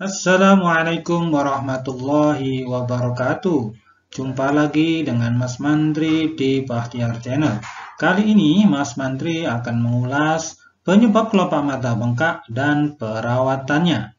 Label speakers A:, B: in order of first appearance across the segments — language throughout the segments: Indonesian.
A: Assalamualaikum warahmatullahi wabarakatuh. Jumpa lagi dengan Mas Mandri di Bahtiar Channel. Kali ini Mas Mandri akan mengulas penyebab kelopak mata bengkak dan perawatannya.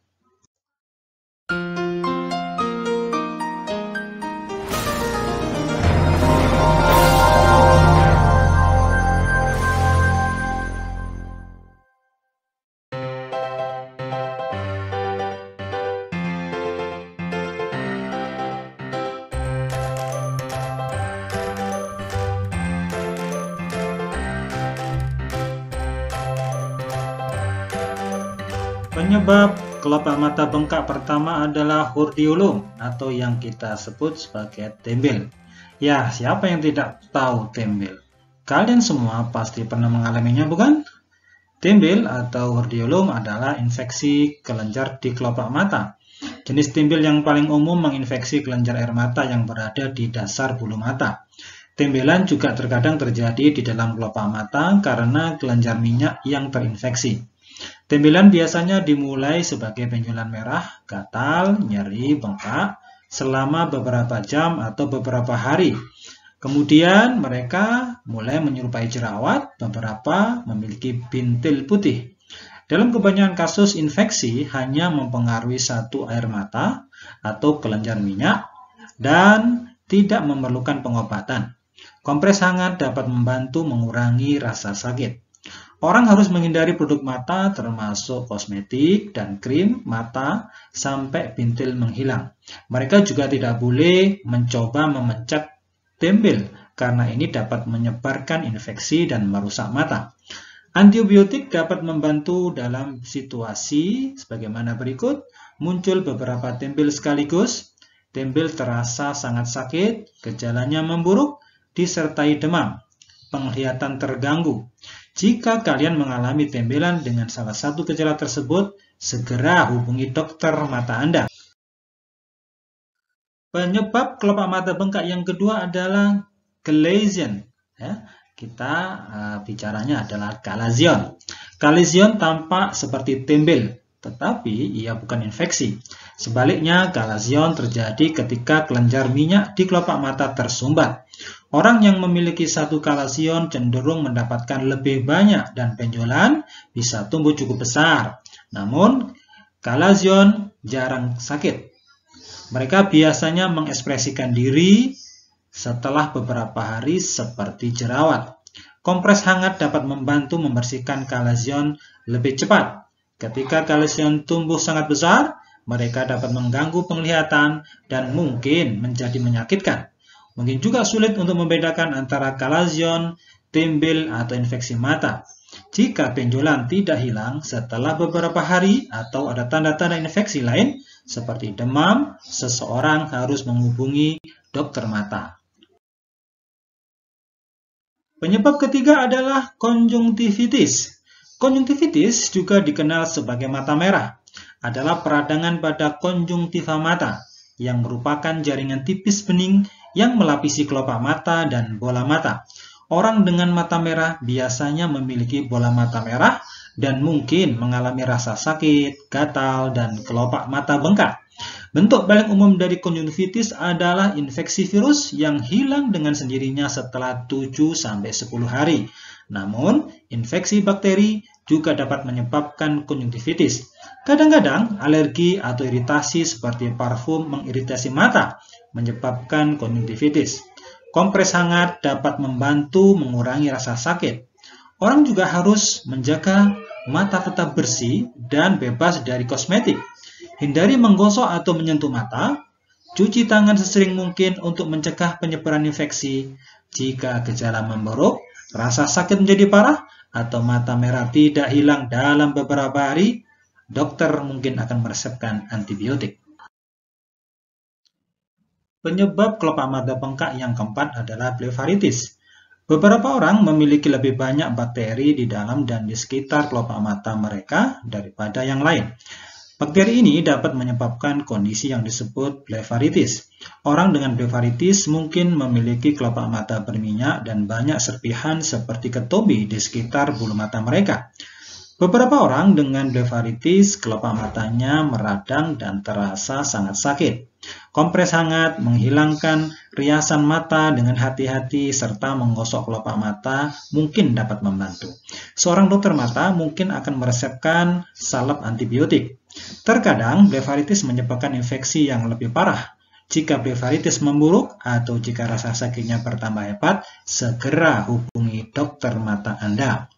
A: Penyebab kelopak mata bengkak pertama adalah hordeolum atau yang kita sebut sebagai tembel. Ya, siapa yang tidak tahu tembel? Kalian semua pasti pernah mengalaminya, bukan? Tembel atau hordeolum adalah infeksi kelenjar di kelopak mata. Jenis tembel yang paling umum menginfeksi kelenjar air mata yang berada di dasar bulu mata. Tembelan juga terkadang terjadi di dalam kelopak mata karena kelenjar minyak yang terinfeksi. Tembelan biasanya dimulai sebagai benjolan merah, gatal, nyeri, bengkak selama beberapa jam atau beberapa hari. Kemudian mereka mulai menyerupai jerawat, beberapa memiliki bintil putih. Dalam kebanyakan kasus, infeksi hanya mempengaruhi satu air mata atau kelenjar minyak dan tidak memerlukan pengobatan. Kompres hangat dapat membantu mengurangi rasa sakit. Orang harus menghindari produk mata termasuk kosmetik dan krim mata sampai bintil menghilang. Mereka juga tidak boleh mencoba memencet tembel karena ini dapat menyebarkan infeksi dan merusak mata. Antibiotik dapat membantu dalam situasi sebagaimana berikut. Muncul beberapa tembel sekaligus. Tembel terasa sangat sakit, gejalanya memburuk, disertai demam, penglihatan terganggu. Jika kalian mengalami tembelan dengan salah satu gejala tersebut, segera hubungi dokter mata Anda. Penyebab kelopak mata bengkak yang kedua adalah chalazion. Kita bicaranya adalah chalazion. Chalazion tampak seperti tembel, tetapi ia bukan infeksi. Sebaliknya, chalazion terjadi ketika kelenjar minyak di kelopak mata tersumbat. Orang yang memiliki satu chalazion cenderung mendapatkan lebih banyak dan benjolan bisa tumbuh cukup besar. Namun, chalazion jarang sakit. Mereka biasanya mengekspresikan diri setelah beberapa hari seperti jerawat. Kompres hangat dapat membantu membersihkan chalazion lebih cepat. Ketika chalazion tumbuh sangat besar, mereka dapat mengganggu penglihatan dan mungkin menjadi menyakitkan. Mungkin juga sulit untuk membedakan antara chalazion, tembel, atau infeksi mata. Jika benjolan tidak hilang setelah beberapa hari atau ada tanda-tanda infeksi lain seperti demam, seseorang harus menghubungi dokter mata. Penyebab ketiga adalah konjungtivitis. Konjungtivitis juga dikenal sebagai mata merah, adalah peradangan pada konjungtiva mata yang merupakan jaringan tipis bening yang melapisi kelopak mata dan bola mata. Orang dengan mata merah biasanya memiliki bola mata merah dan mungkin mengalami rasa sakit, gatal, dan kelopak mata bengkak. Bentuk paling umum dari konjungtivitis adalah infeksi virus yang hilang dengan sendirinya setelah 7-10 hari. Namun, infeksi bakteri juga dapat menyebabkan konjungtivitis. Kadang-kadang, alergi atau iritasi seperti parfum mengiritasi mata menyebabkan konjungtivitis. Kompres hangat dapat membantu mengurangi rasa sakit. Orang juga harus menjaga mata tetap bersih dan bebas dari kosmetik. Hindari menggosok atau menyentuh mata. Cuci tangan sesering mungkin untuk mencegah penyebaran infeksi. Jika gejala memburuk, rasa sakit menjadi parah, atau mata merah tidak hilang dalam beberapa hari, dokter mungkin akan meresepkan antibiotik. Penyebab kelopak mata bengkak yang keempat adalah blefaritis. Beberapa orang memiliki lebih banyak bakteri di dalam dan di sekitar kelopak mata mereka daripada yang lain. Bakteri ini dapat menyebabkan kondisi yang disebut blefaritis. Orang dengan blefaritis mungkin memiliki kelopak mata berminyak dan banyak serpihan seperti ketombe di sekitar bulu mata mereka. Beberapa orang dengan blefaritis, kelopak matanya meradang dan terasa sangat sakit. Kompres hangat menghilangkan riasan mata dengan hati-hati serta menggosok kelopak mata mungkin dapat membantu. Seorang dokter mata mungkin akan meresepkan salep antibiotik. Terkadang blefaritis menyebabkan infeksi yang lebih parah. Jika blefaritis memburuk atau jika rasa sakitnya bertambah hebat, segera hubungi dokter mata Anda.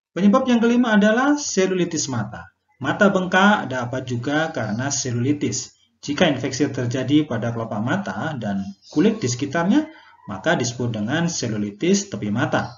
A: Penyebab yang kelima adalah selulitis mata. Mata bengkak dapat juga karena selulitis. Jika infeksi terjadi pada kelopak mata dan kulit di sekitarnya, maka disebut dengan selulitis tepi mata.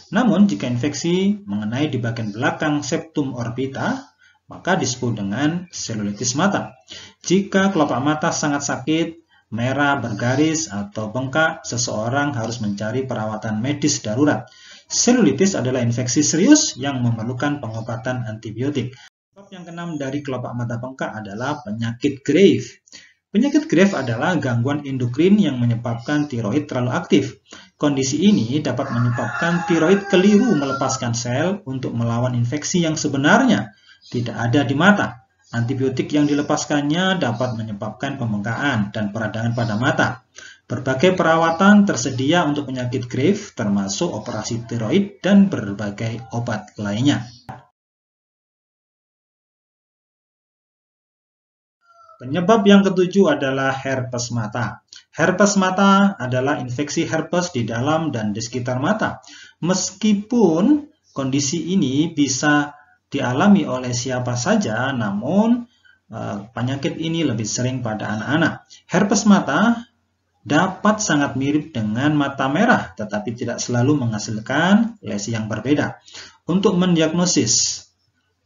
A: Namun, jika infeksi mengenai di bagian belakang septum orbita, maka disebut dengan selulitis mata. Jika kelopak mata sangat sakit, merah, bergaris, atau bengkak, seseorang harus mencari perawatan medis darurat. Selulitis adalah infeksi serius yang memerlukan pengobatan antibiotik. Sebab yang keenam dari kelopak mata bengkak adalah penyakit Graves. Penyakit Graves adalah gangguan endokrin yang menyebabkan tiroid terlalu aktif. Kondisi ini dapat menyebabkan tiroid keliru melepaskan sel untuk melawan infeksi yang sebenarnya tidak ada di mata. Antibiotik yang dilepaskannya dapat menyebabkan pembengkakan dan peradangan pada mata. Berbagai perawatan tersedia untuk penyakit Graves, termasuk operasi tiroid dan berbagai obat lainnya. Penyebab yang ketujuh adalah herpes mata. Herpes mata adalah infeksi herpes di dalam dan di sekitar mata. Meskipun kondisi ini bisa dialami oleh siapa saja, namun penyakit ini lebih sering pada anak-anak. Herpes mata dapat sangat mirip dengan mata merah, tetapi tidak selalu menghasilkan lesi yang berbeda. Untuk mendiagnosis,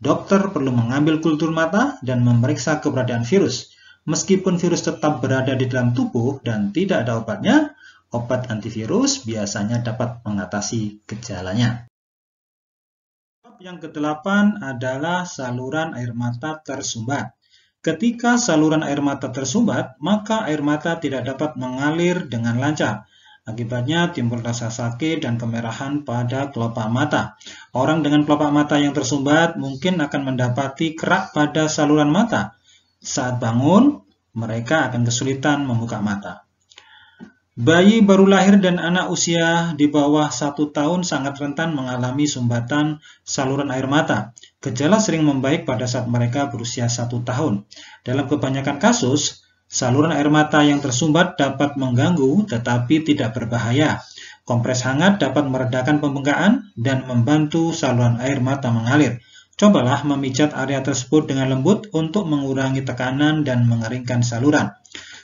A: dokter perlu mengambil kultur mata dan memeriksa keberadaan virus. Meskipun virus tetap berada di dalam tubuh dan tidak ada obatnya, obat antivirus biasanya dapat mengatasi gejalanya. Yang kedelapan adalah saluran air mata tersumbat. Ketika saluran air mata tersumbat, maka air mata tidak dapat mengalir dengan lancar. Akibatnya timbul rasa sakit dan kemerahan pada kelopak mata. Orang dengan kelopak mata yang tersumbat mungkin akan mendapati kerak pada saluran mata. Saat bangun, mereka akan kesulitan membuka mata. Bayi baru lahir dan anak usia di bawah 1 tahun sangat rentan mengalami sumbatan saluran air mata. Gejala sering membaik pada saat mereka berusia 1 tahun. Dalam kebanyakan kasus, saluran air mata yang tersumbat dapat mengganggu tetapi tidak berbahaya. Kompres hangat dapat meredakan pembengkakan dan membantu saluran air mata mengalir. Cobalah memijat area tersebut dengan lembut untuk mengurangi tekanan dan mengeringkan saluran.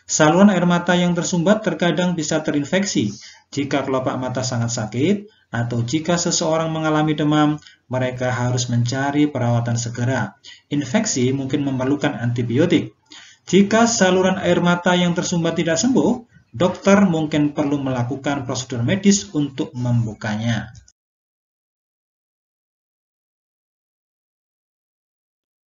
A: Saluran air mata yang tersumbat terkadang bisa terinfeksi. Jika kelopak mata sangat sakit atau jika seseorang mengalami demam, mereka harus mencari perawatan segera. Infeksi mungkin memerlukan antibiotik. Jika saluran air mata yang tersumbat tidak sembuh, dokter mungkin perlu melakukan prosedur medis untuk membukanya.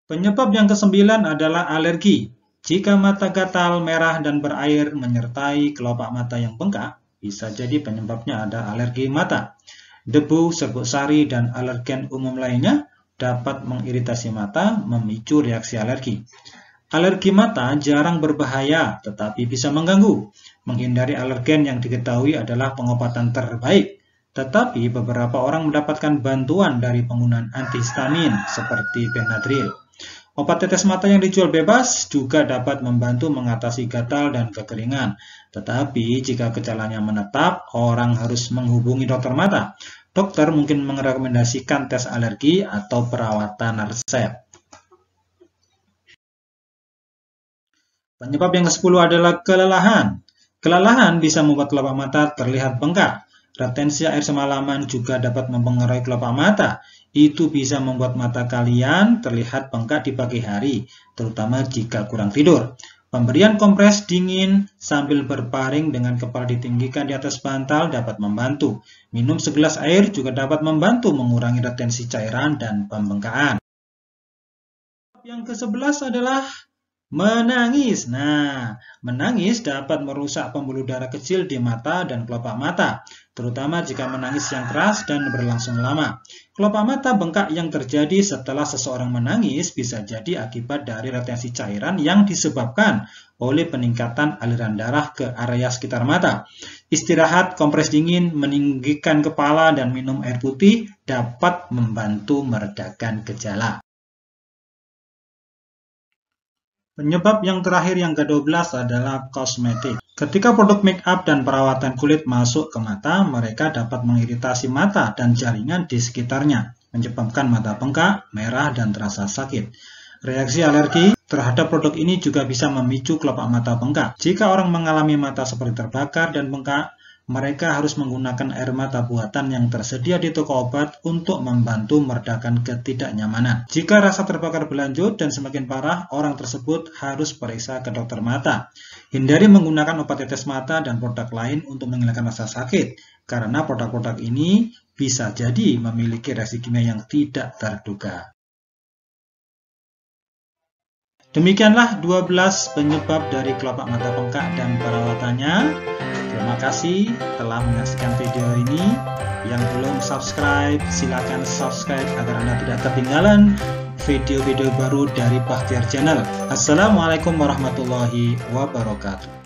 A: Penyebab yang kesembilan adalah alergi. Jika mata gatal, merah, dan berair menyertai kelopak mata yang bengkak, bisa jadi penyebabnya ada alergi mata. Debu, serbuk sari, dan alergen umum lainnya dapat mengiritasi mata, memicu reaksi alergi. Alergi mata jarang berbahaya, tetapi bisa mengganggu. Menghindari alergen yang diketahui adalah pengobatan terbaik. Tetapi beberapa orang mendapatkan bantuan dari penggunaan antihistamin seperti Benadryl. Obat tetes mata yang dijual bebas juga dapat membantu mengatasi gatal dan kekeringan. Tetapi jika gejalanya menetap, orang harus menghubungi dokter mata. Dokter mungkin merekomendasikan tes alergi atau perawatan resep. Penyebab yang ke-10 adalah kelelahan. Kelelahan bisa membuat kelopak mata terlihat bengkak. Retensi air semalaman juga dapat mempengaruhi kelopak mata. Itu bisa membuat mata kalian terlihat bengkak di pagi hari, terutama jika kurang tidur. Pemberian kompres dingin sambil berbaring dengan kepala ditinggikan di atas bantal dapat membantu. Minum segelas air juga dapat membantu mengurangi retensi cairan dan pembengkakan. Yang ke-11 adalah Menangis. Nah, menangis dapat merusak pembuluh darah kecil di mata dan kelopak mata, terutama jika menangis yang keras dan berlangsung lama. Kelopak mata bengkak yang terjadi setelah seseorang menangis bisa jadi akibat dari retensi cairan yang disebabkan oleh peningkatan aliran darah ke area sekitar mata. Istirahat, kompres dingin, meninggikan kepala, dan minum air putih dapat membantu meredakan gejala. Penyebab yang terakhir yang ke-12 adalah kosmetik. Ketika produk make up dan perawatan kulit masuk ke mata, mereka dapat mengiritasi mata dan jaringan di sekitarnya, menyebabkan mata bengkak, merah, dan terasa sakit. Reaksi alergi terhadap produk ini juga bisa memicu kelopak mata bengkak. Jika orang mengalami mata seperti terbakar dan bengkak, mereka harus menggunakan air mata buatan yang tersedia di toko obat untuk membantu meredakan ketidaknyamanan. Jika rasa terbakar berlanjut dan semakin parah, orang tersebut harus periksa ke dokter mata. Hindari menggunakan obat tetes mata dan produk lain untuk menghilangkan rasa sakit, karena produk-produk ini bisa jadi memiliki reaksi kimia yang tidak terduga. Demikianlah 12 penyebab dari kelopak mata bengkak dan perawatannya. Terima kasih telah menyaksikan video ini. Yang belum subscribe, silakan subscribe agar Anda tidak ketinggalan video-video baru dari Bachtiar Channel. Assalamualaikum warahmatullahi wabarakatuh.